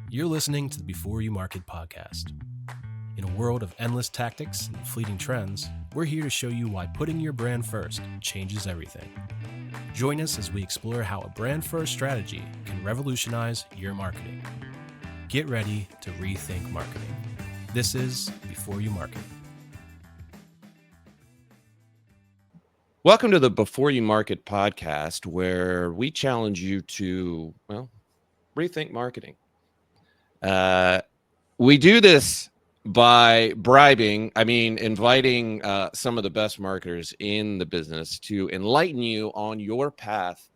You're listening to the Before You Market podcast. In a world of endless tactics and fleeting trends, we're here to show you why putting your brand first changes everything. Join us as we explore how a brand-first strategy can revolutionize your marketing. Get ready to rethink marketing. This is Before You Market. Welcome to the Before You Market podcast, where we challenge you to, rethink marketing. We do this by inviting some of the best marketers in the business to enlighten you on your path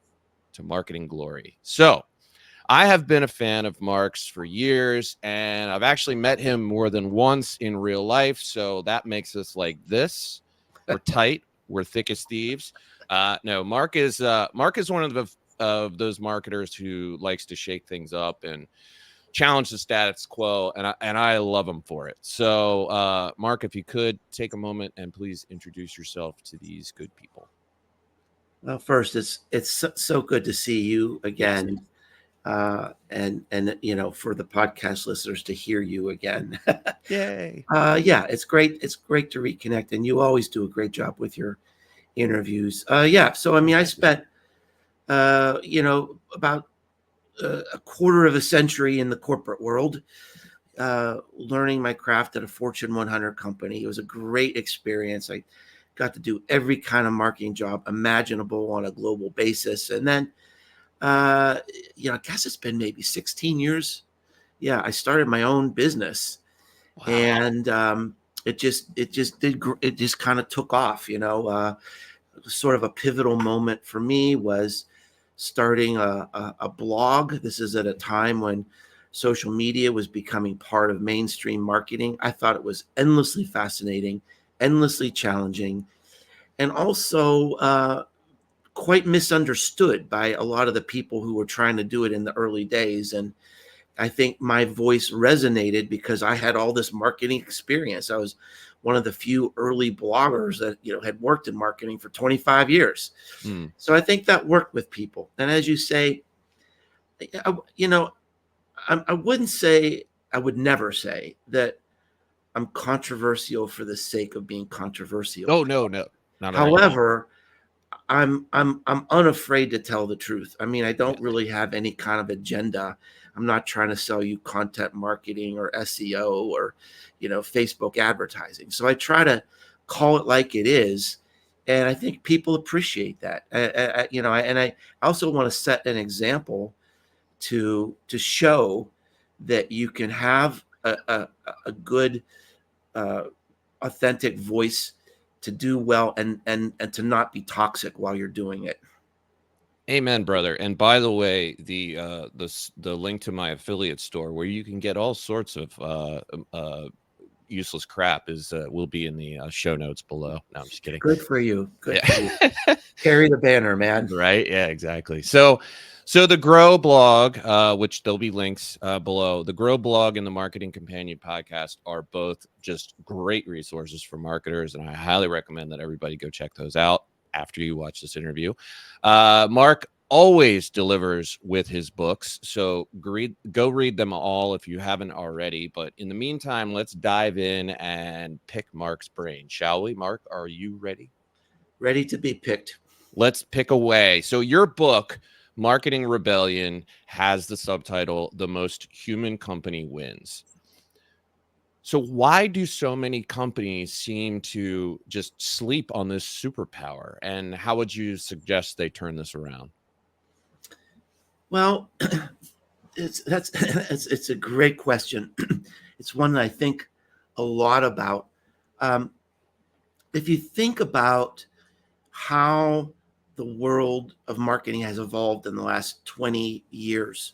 to marketing glory. So I have been a fan of Mark's for years, and I've actually met him more than once in real life. So that makes us like this. We're tight. We're thick as thieves. No, Mark is one of those marketers who likes to shake things up and challenge the status quo, and I love him for it. So, Mark, if you could take a moment and please introduce yourself to these good people. Well, first, it's so good to see you again, and for the podcast listeners to hear you again. Yay! Yeah, it's great. It's great to reconnect, and you always do a great job with your interviews. So I spent about a quarter of a century in the corporate world, learning my craft at a Fortune 100 company. It was a great experience. I got to do every kind of marketing job imaginable on a global basis. And then, I guess it's been maybe 16 years. Yeah, I started my own business. Wow. And it just kind of took off. Sort of a pivotal moment for me was starting a blog. This is at a time when social media was becoming part of mainstream marketing. I thought it was endlessly fascinating, endlessly challenging, and also quite misunderstood by a lot of the people who were trying to do it in the early days. And I think my voice resonated because I had all this marketing experience. I was one of the few early bloggers that had worked in marketing for 25 years. So I think that worked with people. And as you say, I would never say that I'm controversial for the sake of being controversial. Oh, no, not at all. However, I'm unafraid to tell the truth. I mean, I don't really have any kind of agenda. I'm not trying to sell you content marketing or SEO or, Facebook advertising. So I try to call it like it is. And I think people appreciate that. And I also want to set an example to show that you can have a good, authentic voice to do well and to not be toxic while you're doing it. Amen, brother. And by the way, the link to my affiliate store where you can get all sorts of useless crap will be in the show notes below. No, I'm just kidding. Good for you. Good for you. Carry the banner, man. Right? Yeah, exactly. So the Grow blog, which there'll be links below, the Grow blog and the Marketing Companion podcast are both just great resources for marketers, and I highly recommend that everybody go check those out after you watch this interview. Mark always delivers with his books, so go read them all if you haven't already. But in the meantime, let's dive in and pick Mark's brain, shall we? Mark, are you ready? Ready to be picked. Let's pick away. So your book, Marketing Rebellion, has the subtitle, The Most Human Company Wins. So why do so many companies seem to just sleep on this superpower? And how would you suggest they turn this around? Well, it's a great question. It's one that I think a lot about. If you think about how the world of marketing has evolved in the last 20 years,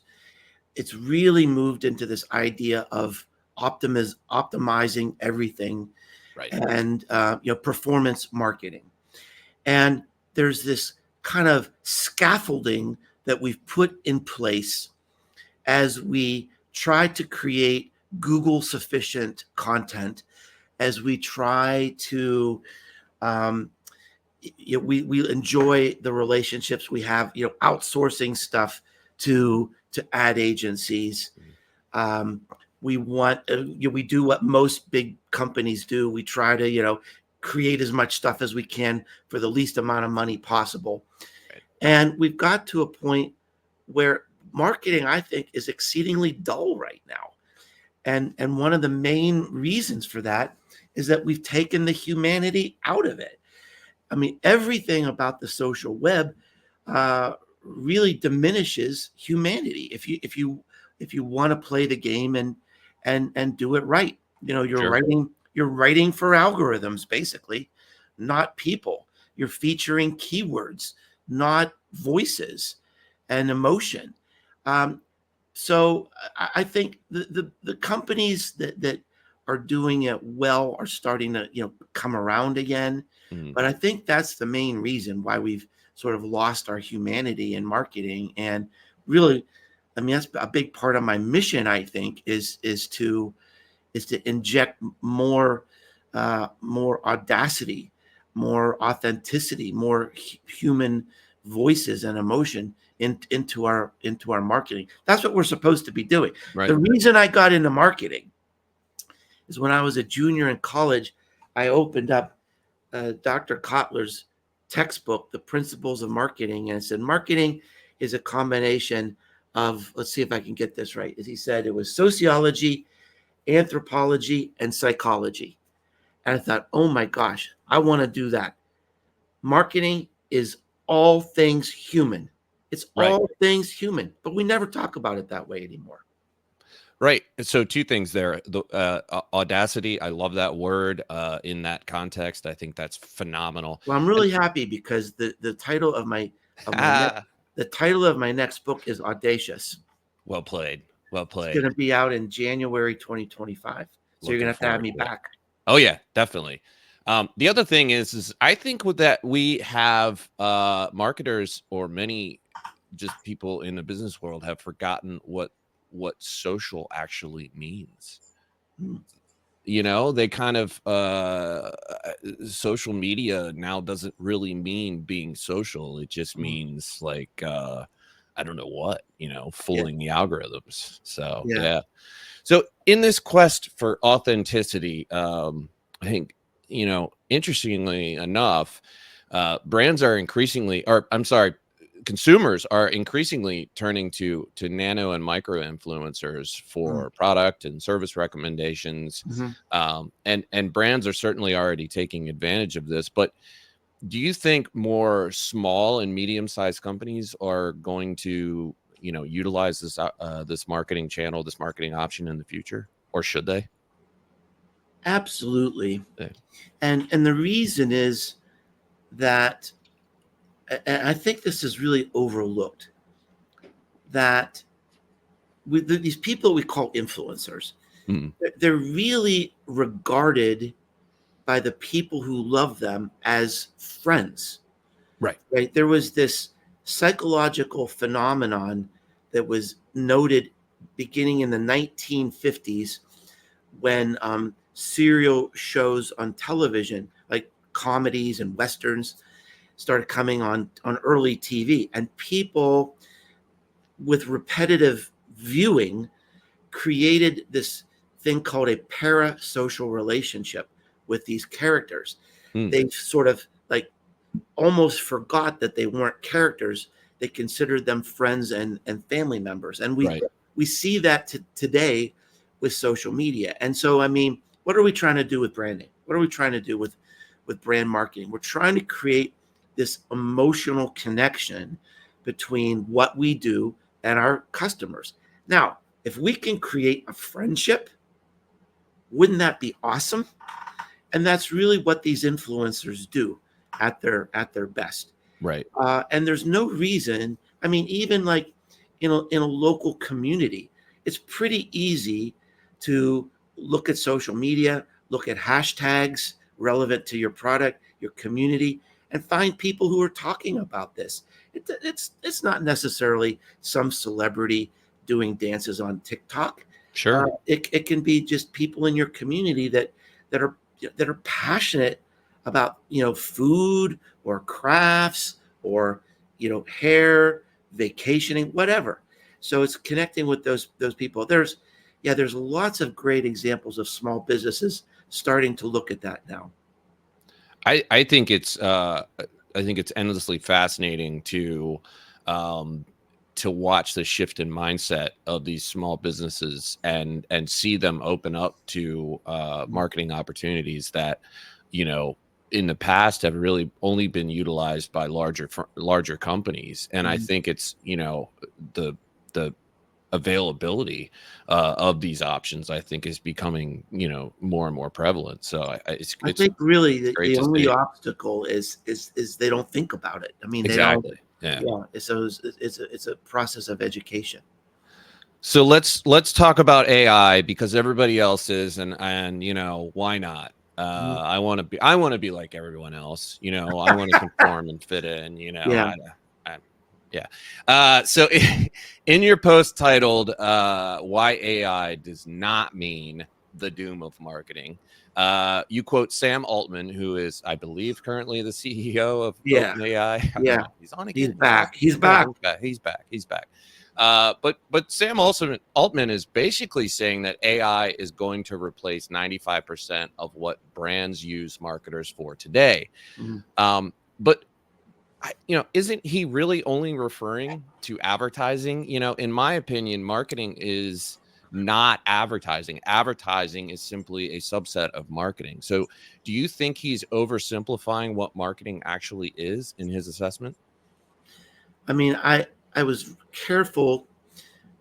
it's really moved into this idea of optimizing everything, right? And performance marketing. And there's this kind of scaffolding that we've put in place as we try to create Google sufficient content, as we try to we enjoy the relationships we have, outsourcing stuff to ad agencies. We want we do what most big companies do. We try to create as much stuff as we can for the least amount of money possible. Right. And we've got to a point where marketing, I think, is exceedingly dull right now. And one of the main reasons for that is that we've taken the humanity out of it. I mean, everything about the social web really diminishes humanity. If you want to play the game and do it right, you're Sure. writing for algorithms, basically, not people. You're featuring keywords, not voices and emotion. Um, so I think the companies that are doing it well are starting to come around again. Mhm. But I think that's the main reason why we've sort of lost our humanity in marketing. And really, I mean, that's a big part of my mission, I think, is to inject more audacity, more authenticity, more human voices and emotion into our marketing. That's what we're supposed to be doing. Right. The reason I got into marketing is when I was a junior in college, I opened up Dr. Kotler's textbook, The Principles of Marketing, and it said marketing is a combination of, let's see if I can get this right. As he said, it was sociology, anthropology, and psychology. And I thought, oh my gosh, I want to do that. Marketing is all things human. It's Right. all things human, but we never talk about it that way anymore. Right. So two things there. The audacity. I love that word in that context. I think that's phenomenal. Well, I'm And really happy because the title of the title of my next book is Audacious. well played. Well It's played. going to be out in January 2025. So you're Looking going to have forward me to it. back. Oh yeah, definitely. The other thing is I think with that we have marketers or many just people in the business world have forgotten what social actually means. Hmm. They kind of social media now doesn't really mean being social. It just means like I don't know what, Yeah. fooling the algorithms. So Yeah. yeah. So in this quest for authenticity, I think, interestingly enough, brands are increasingly, or I'm sorry, consumers are increasingly turning to nano and micro influencers for product and service recommendations. Mm-hmm. And brands are certainly already taking advantage of this. But do you think more small and medium-sized companies are going to, utilize this marketing channel, this marketing option in the future, or should they? Absolutely. Yeah. And the reason is that, and I think this is really overlooked, that these people we call influencers, Mhm. they're really regarded by the people who love them as friends. Right. Right? There was this psychological phenomenon that was noted beginning in the 1950s when serial shows on television, like comedies and westerns, started coming on early TV, and people with repetitive viewing created this thing called a parasocial relationship with these characters. Mm. They sort of like almost forgot that they weren't characters. They considered them friends and family members. And Right. we see that today with social media. And so, I mean, what are we trying to do with branding? What are we trying to do with brand marketing? We're trying to create this emotional connection between what we do and our customers. Now, if we can create a friendship, wouldn't that be awesome? And that's really what these influencers do at their best. Right. And there's no reason. I mean, even like in a local community, it's pretty easy to look at social media, look at hashtags relevant to your product, your community, and find people who are talking about this. It's not necessarily some celebrity doing dances on TikTok. Sure. It can be just people in your community that are that are passionate about food or crafts or hair, vacationing, whatever. So it's connecting with those people. There's yeah, there's lots of great examples of small businesses starting to look at that now. I think it's endlessly fascinating to watch the shift in mindset of these small businesses and see them open up to marketing opportunities that, in the past have really only been utilized by larger companies. And I think it's, the availability of these options, I think, is becoming, more and more prevalent. So I it's think really great the to only see. obstacle is they don't think about it. I mean, they don't. Exactly. Yeah. Yeah. So it's a process of education. So let's talk about AI, because everybody else is, and why not? Mhm. I want to be like everyone else. I want to conform and fit in. Yeah. Yeah. So in your post titled "Why AI Does Not Mean the Doom of Marketing," you quote Sam Altman, who is, I believe, currently the CEO of Yeah. OpenAI. I don't Yeah. know. He's on He's again. He's on. back. He's Yeah, back. he's back. He's back. But Sam Altman is basically saying that AI is going to replace 95% of what brands use marketers for today. Mhm. But isn't he really only referring to advertising? In my opinion, marketing is not advertising. Advertising is simply a subset of marketing. So do you think he's oversimplifying what marketing actually is in his assessment? I mean, I was careful,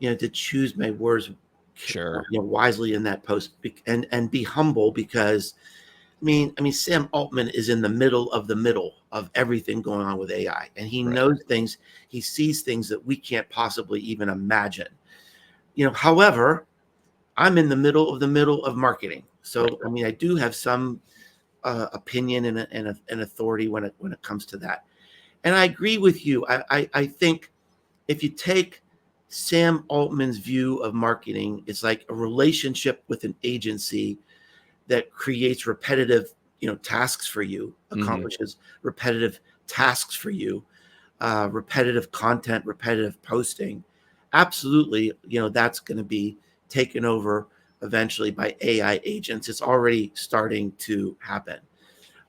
to choose my words, Sure. wisely in that post, and be humble, because I mean, Sam Altman is in the middle of everything going on with AI, and he Right. knows things. He sees things that we can't possibly even imagine. However, I'm in the middle of marketing, Right. so I mean, I do have some opinion and authority when it comes to that. And I agree with you. I think if you take Sam Altman's view of marketing, it's like a relationship with an agency that creates repetitive, tasks for you, Mhm. accomplishes repetitive tasks for you, repetitive content, repetitive posting. Absolutely, that's going to be taken over eventually by AI agents. It's already starting to happen.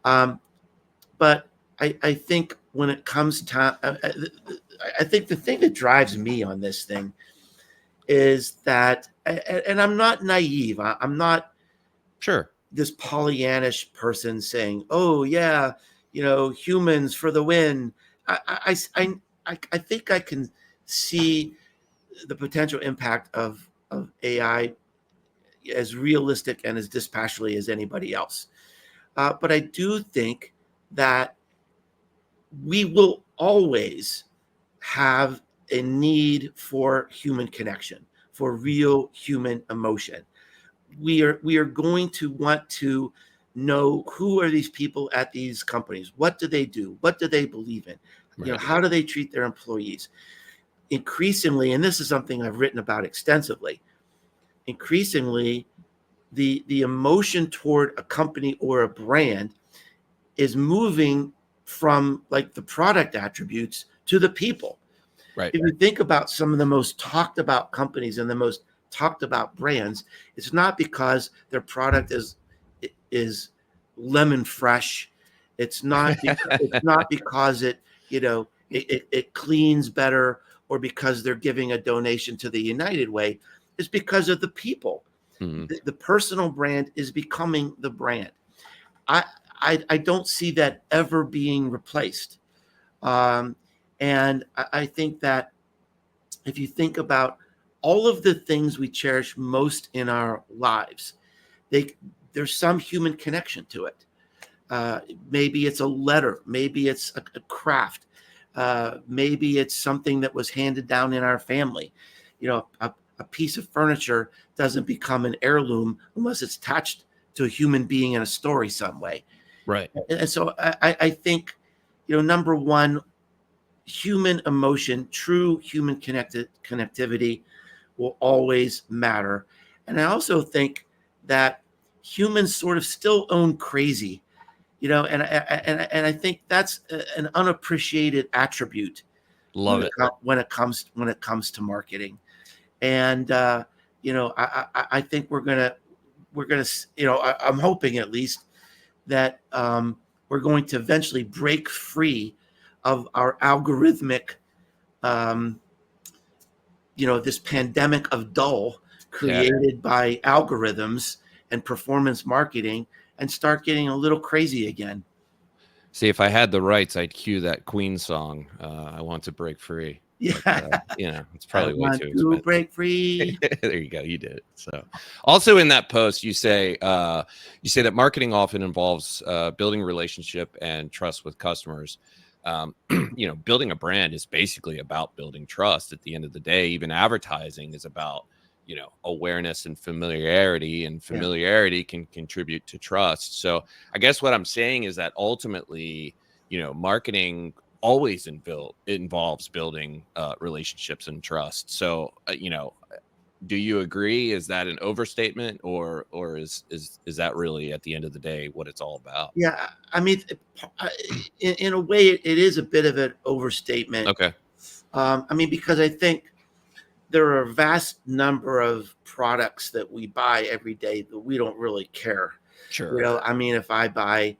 Um, but I think when it comes to, I think the thing that drives me on this thing is that, and I'm not naive. I'm not Sure. this Pollyannish person saying, "Oh yeah, humans for the win." I think I can see the potential impact of AI as realistic and as dispassionately as anybody else. But I do think that we will always have a need for human connection, for real human emotion. We are going to want to know, who are these people at these companies? What do they do? What do they believe in? Right. How do they treat their employees? Increasingly, and this is something I've written about extensively, increasingly the emotion toward a company or a brand is moving from like the product attributes to the people. Right. If you think about some of the most talked about companies and the most talked about brands, it's not because their product is lemon fresh. It's not because it cleans better, or because they're giving a donation to the United Way. It's because of the people. Mhm. The personal brand is becoming the brand. I I don't see that ever being replaced. Um, and I think that if you think about all of the things we cherish most in our lives, they there's some human connection to it. Maybe it's a letter, maybe it's a craft, maybe it's something that was handed down in our family. A piece of furniture doesn't become an heirloom unless it's attached to a human being in a story some way. Right. And so I think, number one, human emotion, true human connectivity will always matter. And I also think that humans sort of still own crazy, and I think that's an unappreciated attribute Love it. when it comes to marketing. And I think we're gonna, I'm hoping at least that we're going to eventually break free of our algorithmic, um, this pandemic of dull Yeah. created by algorithms and performance marketing, and start getting a little crazy again. See, if I had the rights, I'd cue that Queen song, I Want to Break Free. But, Yeah. it's I probably way want too to expensive. break free. There you go. You did it. So also in that post, you say that marketing often involves building relationship and trust with customers. Building a brand is basically about building trust. At the end of the day, even advertising is about, awareness and familiarity, and Yeah. familiarity can contribute to trust. So I guess what I'm saying is that ultimately, marketing always involves building relationships and trust. So, do you agree? Is that an overstatement, or is that really at the end of the day what it's all about? Yeah, I mean, in a way, it is a bit of an overstatement. Okay. I mean, because I think there are a vast number of products that we buy every day that we don't really care. Sure. I mean, if I buy,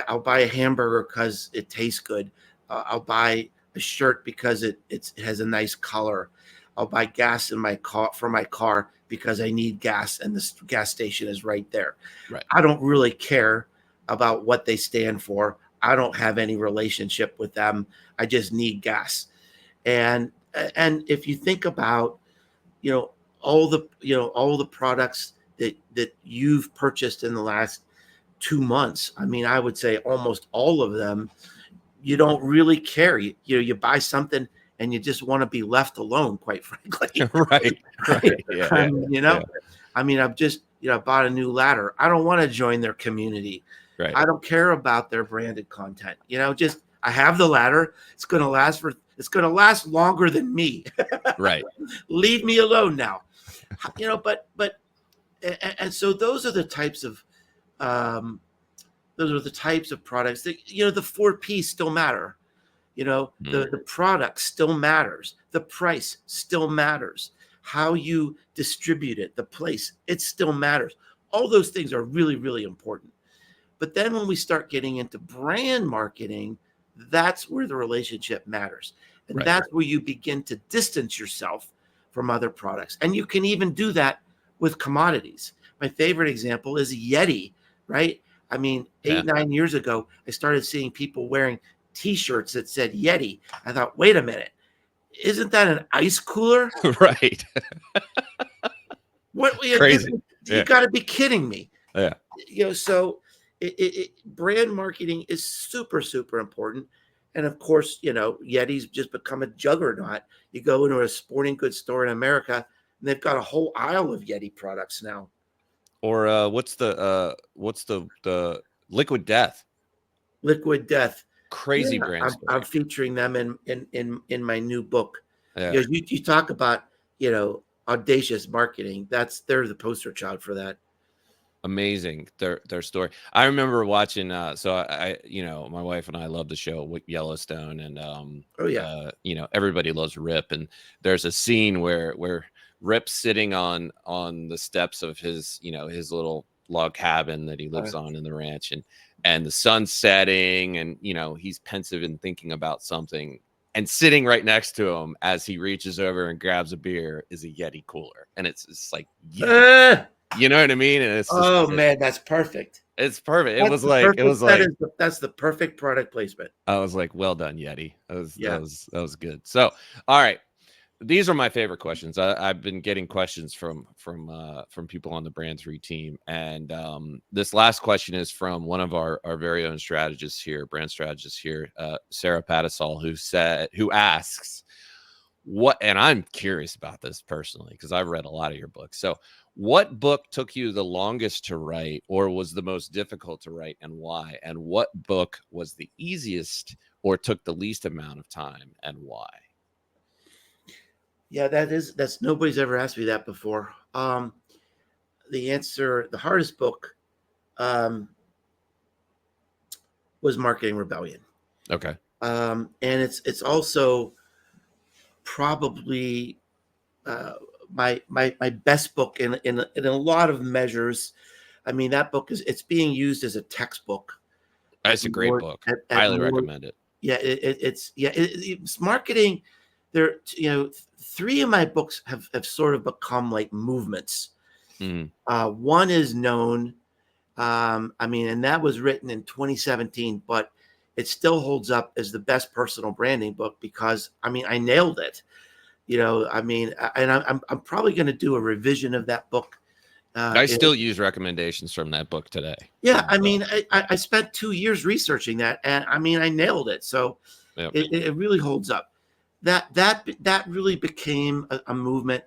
I'll buy a hamburger because it tastes good. I'll buy a shirt because it has a nice color. I'll buy gas in my car for my car because I need gas, and the gas station is right there. Right. I don't really care about what they stand for. I don't have any relationship with them. I just need gas. And if you think about, all the products that you've purchased in the last 2 months, I mean, I would say almost all of them, you don't really care. You buy something and you just want to be left alone, quite frankly. Right. Right. Yeah. I Yeah. mean, Yeah. I mean, I've just, bought a new ladder. I don't want to join their community. Right. I don't care about their branded content. Just I have the ladder. It's going to last longer than me. Right. Leave me alone now. But and so those are the types of products that, the 4Ps still matter. The product still matters. The price still matters. How you distribute it, the place, it still matters. All those things are really, really important. But then when we start getting into brand marketing, that's where the relationship matters. And Right. that's where you begin to distance yourself from other products. And you can even do that with commodities. My favorite example is Yeti, right? I mean, Yeah. 9 years ago, I started seeing people wearing T-shirts that said Yeti. I thought, wait a minute, isn't that an ice cooler? Right. What? Crazy. You Yeah. got to be kidding me. Yeah. So brand marketing is super, super important. And of course, Yeti's just become a juggernaut. You go into a sporting goods store in America, and they've got a whole aisle of Yeti products now. Or what's the Liquid Death? Liquid Death. Crazy Yeah, brand story. I'm featuring them in my new book. Yeah. You talk about, audacious marketing. They're the poster child for that. Amazing, their story. I remember watching. So I, my wife and I love the show Yellowstone, and Oh yeah. everybody loves Rip, and there's a scene where Rip's sitting on the steps of his his little log cabin that he lives on in the ranch, and the sun's setting, and he's pensive and thinking about something. And sitting right next to him as he reaches over and grabs a beer is a Yeti cooler, and it's like, yeah. You know what I mean? And it's just, man, that's perfect. it's perfect. That's the perfect product placement. I was like, well done, Yeti. That was good. So, all right. These are my favorite questions. I've been getting questions from people on the Brand 3 team. And this last question is from one of our very own strategists here, brand strategists here, Sarah Patisol, who asks, and I'm curious about this personally because I've read a lot of your books. So what book took you the longest to write, or was the most difficult to write, and why? And what book was the easiest or took the least amount of time, and why? Yeah, that's nobody's ever asked me that before. The hardest book was Marketing Rebellion. Okay. And it's also probably my best book in a lot of measures. I mean, that book it's being used as a textbook. That's a great book. Highly recommend it. Yeah, it's marketing. There, three of my books have sort of become like movements. One is known. I mean, and that was written in 2017, but it still holds up as the best personal branding book because, I mean, I nailed it. I mean, and I'm probably going to do a revision of that book. I still use recommendations from that book today. Yeah, I mean, I spent 2 years researching that, and I mean, I nailed it. So it really holds up. That really became a movement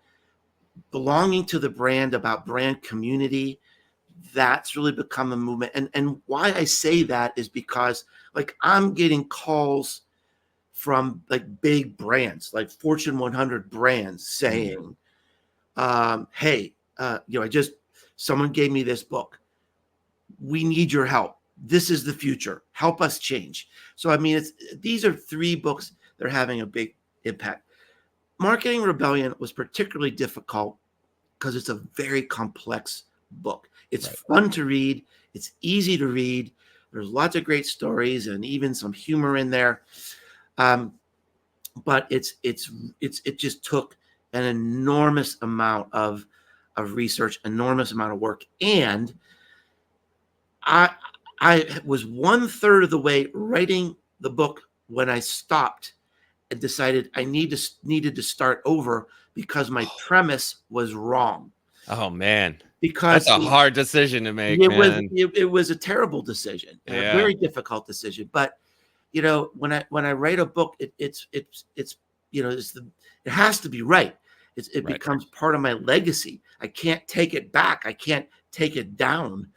belonging to the brand, about brand community. That's really become a movement. And why I say that is because, like, I'm getting calls from like big brands, like Fortune 100 brands saying, hey, someone gave me this book. We need your help. This is the future. Help us change. So, I mean, these are three books that are having a big impact. Marketing Rebellion was particularly difficult because it's a very complex book. It's fun to read. It's easy to read. There's lots of great stories and even some humor in there. But it just took an enormous amount of research, enormous amount of work. And I was 1/3 of the way writing the book when I stopped and decided I needed to start over because my premise was wrong. Oh man, because that's a hard decision to make. It was a terrible decision, and a very difficult decision. But when I write a book, it has to be right. It becomes part of my legacy. I can't take it back. I can't take it down.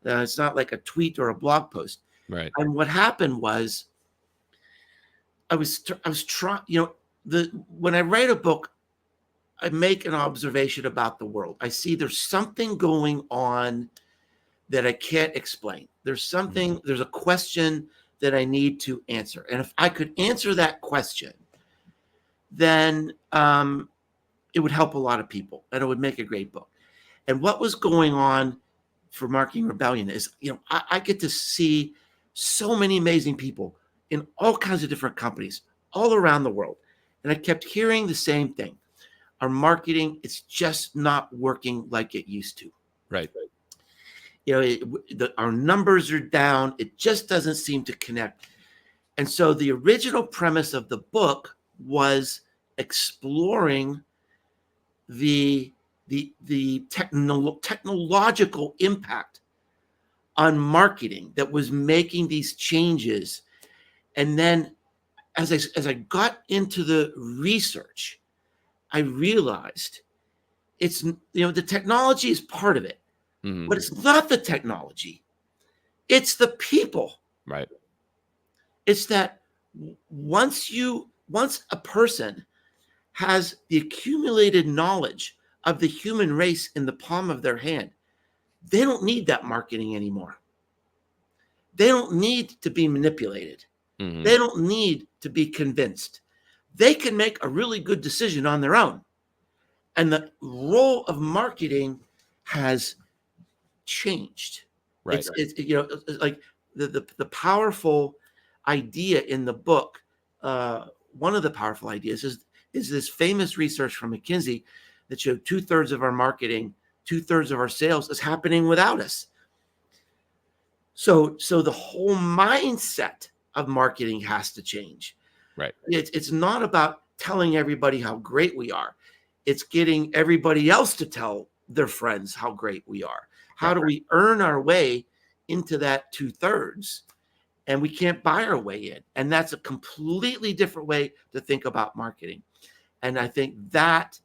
It's not like a tweet or a blog post. Right. And what happened was, I was trying. When I write a book, I make an observation about the world. I see there's something going on that I can't explain. There's a question that I need to answer. And if I could answer that question, then it would help a lot of people and it would make a great book. And what was going on for Marketing Rebellion is, I get to see so many amazing people in all kinds of different companies all around the world. And I kept hearing the same thing. Our marketing, it's just not working like it used to. Right. Our numbers are down. It just doesn't seem to connect. And so the original premise of the book was exploring the technological impact on marketing that was making these changes. And then as I got into the research, I realized it's, the technology is part of it, but it's not the technology. It's the people. Right. It's that once a person has the accumulated knowledge of the human race in the palm of their hand, they don't need that marketing anymore. They don't need to be manipulated. They don't need to be convinced. They can make a really good decision on their own. And the role of marketing has changed. Right. It's like the powerful idea in the book. One of the powerful ideas is this famous research from McKinsey that showed 2/3 of our marketing, 2/3 of our sales is happening without us. So the whole mindset of marketing has to change. Right. It's not about telling everybody how great we are. It's getting everybody else to tell their friends how great we are. How do we earn our way into that 2/3? And we can't buy our way in. And that's a completely different way to think about marketing. And I think that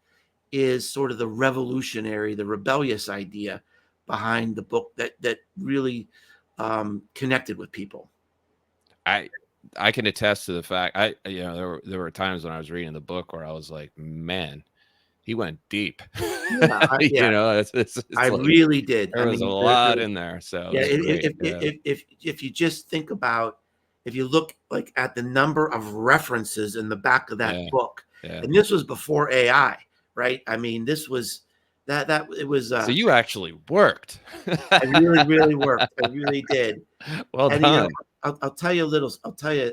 is sort of the revolutionary, the rebellious idea behind the book that really connected with people. I can attest to the fact there were times when I was reading the book where I was like, man, he went deep. I really did. There was a lot in there. So if you just think about, if you look like at the number of references in the back of that book, and this was before AI, right? I mean, this was it was. So you actually worked. I really, really worked. I really did. Well And done. I'll tell you a little. I'll tell you.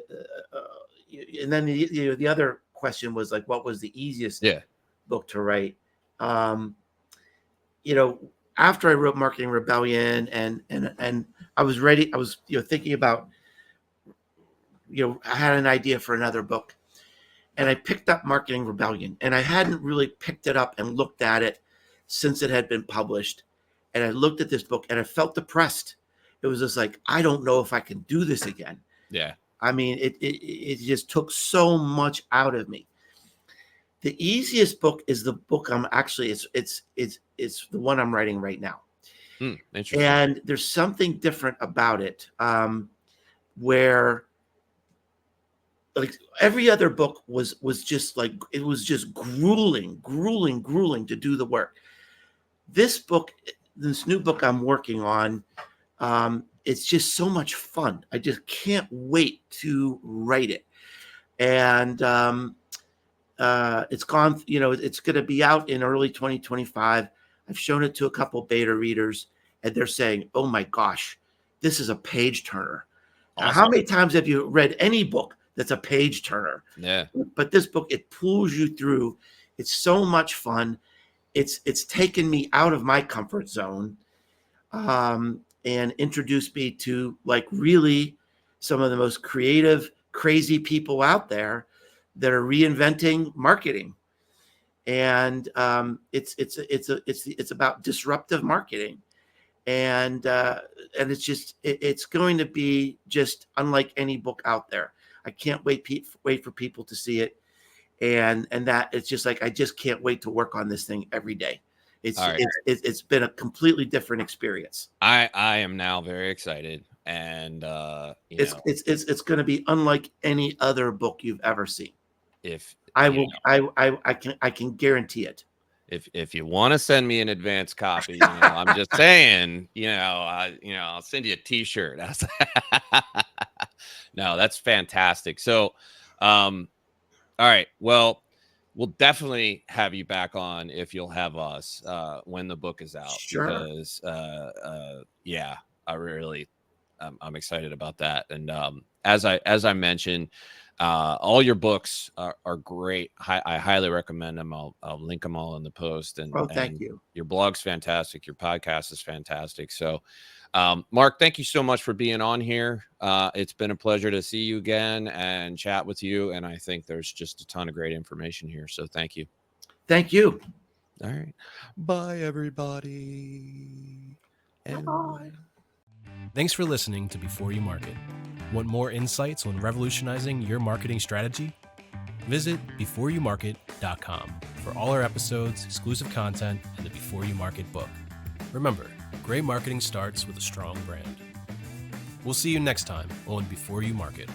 And then the other question was like, what was the easiest Yeah. book to write? You know, after I wrote Marketing Rebellion, and I was ready. I was thinking about, I had an idea for another book, and I picked up Marketing Rebellion, and I hadn't really picked it up and looked at it since it had been published. And I looked at this book and I felt depressed. It was just like, I don't know if I can do this again. Yeah. I mean, it just took so much out of me. The easiest book is the book I'm actually, it's the one I'm writing right now. Interesting. And there's something different about it, where like every other book was just like, it was just grueling to do the work. This new book I'm working on, it's just so much fun. I just can't wait to write it. And it's gone, it's going to be out in early 2025. I've shown it to a couple beta readers, and they're saying, oh my gosh, this is a page turner. Awesome. How many times have you read any book that's a page turner? Yeah. But this book, it pulls you through. It's so much fun. It's taken me out of my comfort zone, and introduced me to like really some of the most creative, crazy people out there that are reinventing marketing. And it's about disruptive marketing, and it's going to be just unlike any book out there. I can't wait for people to see it. And that it's just like, I just can't wait to work on this thing every day. It's been a completely different experience. I am now very excited, and it's going to be unlike any other book you've ever seen. I can guarantee it. If you want to send me an advance copy, I'm just saying, I'll send you a T-shirt. No, that's fantastic. So, all right. Well, we'll definitely have you back on if you'll have us when the book is out. Sure. Because I'm excited about that. And as I mentioned, all your books are great. I highly recommend them. I'll link them all in the post. And thank you. Your blog's fantastic. Your podcast is fantastic. So, Mark, thank you so much for being on here. It's been a pleasure to see you again and chat with you. And I think there's just a ton of great information here. So thank you. Thank you. All right. Bye, everybody. Bye. Thanks for listening to Before You Market. Want more insights on revolutionizing your marketing strategy? Visit beforeyoumarket.com for all our episodes, exclusive content, and the Before You Market book. Remember, great marketing starts with a strong brand. We'll see you next time on Before You Market.